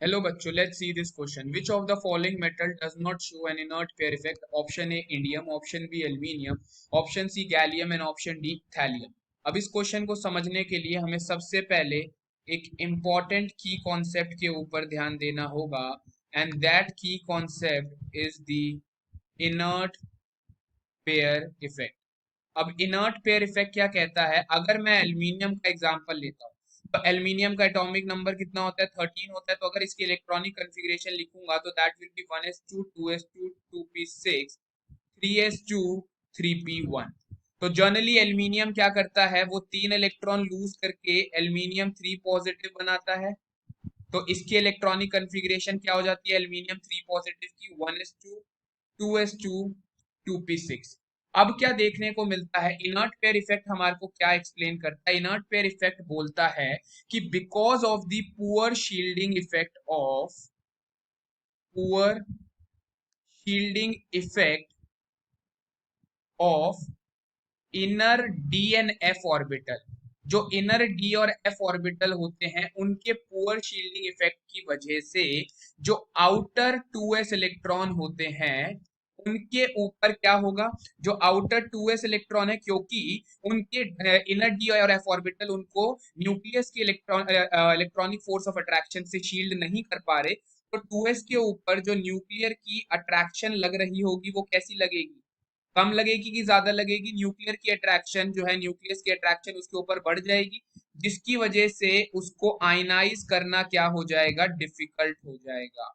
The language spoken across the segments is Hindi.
Hello बच्चों, let's see this question. Which of the following metal does not show an inert pair effect? Option A indium, option B aluminium, option C gallium and option D thallium. अब इस क्वेश्चन को समझने के लिए हमें सबसे पहले एक इम्पॉर्टेंट की कॉन्सेप्ट के ऊपर ध्यान देना होगा, एंड दैट की concept is the inert pair effect. अब इनर्ट पेयर इफेक्ट क्या कहता है? अगर मैं एल्यूमिनियम का एग्जांपल लेता हूँ तो एल्यूमिनियम का एटॉमिक नंबर कितना होता है? 13 होता है. तो अगर इसकी इलेक्ट्रॉनिक कॉन्फ़िगरेशन लिखूंगा तो that will be 1s2 2s2 2p6 3s2 3p1. तो जनरली एल्यूमिनियम क्या करता है? वो 3 इलेक्ट्रॉन लूज करके एल्यूमिनियम 3 पॉजिटिव बनाता है. तो इसकी इलेक्ट्रॉनिक कॉन्फ़िगरेशन क्या हो जाती है एल्यूमिनियम 3 पॉजिटिव की? 1s2 2s2 2p6. अब क्या देखने को मिलता है? इनर्ट पेयर इफेक्ट हमारे को क्या एक्सप्लेन करता है? इनर्ट पेयर इफेक्ट बोलता है कि because of the poor shielding effect of inner D and F orbital, जो इनर डी और एफ ऑर्बिटल होते हैं उनके पुअर शील्डिंग इफेक्ट की वजह से जो आउटर 2s इलेक्ट्रॉन होते हैं उनके ऊपर क्या होगा? जो आउटर 2s इलेक्ट्रॉन है, क्योंकि उनके इनर डी और एफ ऑर्बिटल उनको न्यूक्लियस की इलेक्ट्रॉनिक फोर्स ऑफ अट्रैक्शन से शील्ड नहीं कर पा रहे, तो 2s के ऊपर जो न्यूक्लियर की अट्रैक्शन लग रही होगी वो कैसी लगेगी? कम लगेगी कि ज्यादा लगेगी? न्यूक्लियर की अट्रैक्शन जो है, न्यूक्लियस की अट्रैक्शन उसके ऊपर बढ़ जाएगी, जिसकी वजह से उसको आयनाइज करना क्या हो जाएगा? डिफिकल्ट हो जाएगा.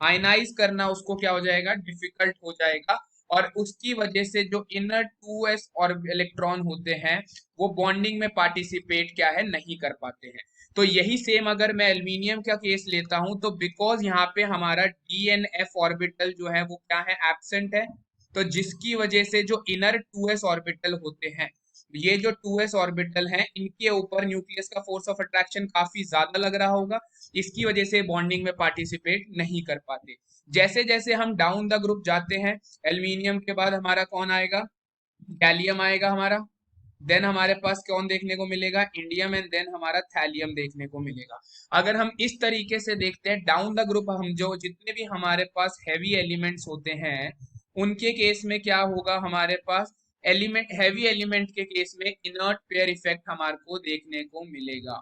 आयनाइज करना उसको क्या हो जाएगा? डिफिकल्ट हो जाएगा. और उसकी वजह से जो इनर 2s और इलेक्ट्रॉन होते हैं वो बॉन्डिंग में पार्टिसिपेट क्या है? नहीं कर पाते हैं. तो यही सेम अगर मैं एल्यूमिनियम का केस लेता हूं तो बिकॉज यहाँ पे हमारा डी एन एफ ऑर्बिटल जो है वो क्या है? एब्सेंट है. तो जिसकी वजह से जो इनर 2s ऑर्बिटल होते हैं, ये जो 2s ऑर्बिटल हैं इनके ऊपर न्यूक्लियस का फोर्स ऑफ अट्रैक्शन काफी ज्यादा लग रहा होगा, इसकी वजह से बॉन्डिंग में पार्टिसिपेट नहीं कर पाते. जैसे जैसे हम डाउन द ग्रुप जाते हैं, एल्यूमिनियम के बाद हमारा कौन आएगा? गैलियम आएगा हमारा. देन हमारे पास कौन देखने को मिलेगा? इंडियम. एंड देन हमारा थैलियम देखने को मिलेगा. अगर हम इस तरीके से देखते हैं डाउन द ग्रुप, हम जो जितने भी हमारे पास हैवी एलिमेंट्स होते हैं उनके केस में क्या होगा? हमारे पास हैवी एलिमेंट के केस में इनर्ट पेयर इफेक्ट हमारे को देखने को मिलेगा.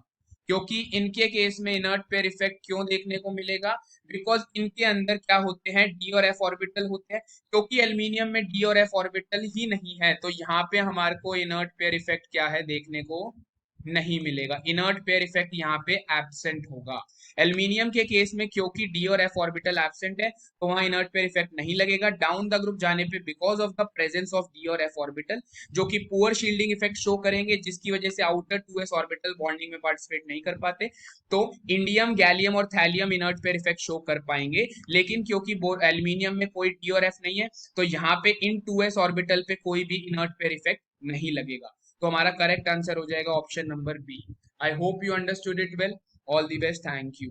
क्योंकि इनके केस में इनर्ट पेयर इफेक्ट क्यों देखने को मिलेगा? बिकॉज इनके अंदर क्या होते हैं? डी और एफ ऑर्बिटल होते हैं. क्योंकि एल्यूमिनियम में डी और एफ ऑर्बिटल ही नहीं है तो यहाँ पे हमारे को इनर्ट पेयर इफेक्ट क्या है? देखने को नहीं मिलेगा. इनर्ट पेयर इफेक्ट यहाँ पे एब्सेंट होगा. एल्यूमिनियम के केस में क्योंकि डी और एफ ऑर्बिटल एब्सेंट है तो वहां इनर्ट पेयर इफेक्ट नहीं लगेगा. डाउन द ग्रुप जाने पे because of the presence of D और एफ ऑर्बिटल जो कि पुअर शील्डिंग इफेक्ट शो करेंगे, जिसकी वजह से आउटर 2s ऑर्बिटल बॉन्डिंग में पार्टिसिपेट नहीं कर पाते, तो इंडियम गैलियम और thallium inert pair effect show कर पाएंगे. लेकिन क्योंकि एल्यूमिनियम में कोई डी और एफ नहीं है तो यहाँ पे इन 2s ऑर्बिटल पे कोई भी इनर्ट पेयर इफेक्ट नहीं लगेगा. तो हमारा करेक्ट आंसर हो जाएगा option number b. I hope you understood it well. All the best. Thank you.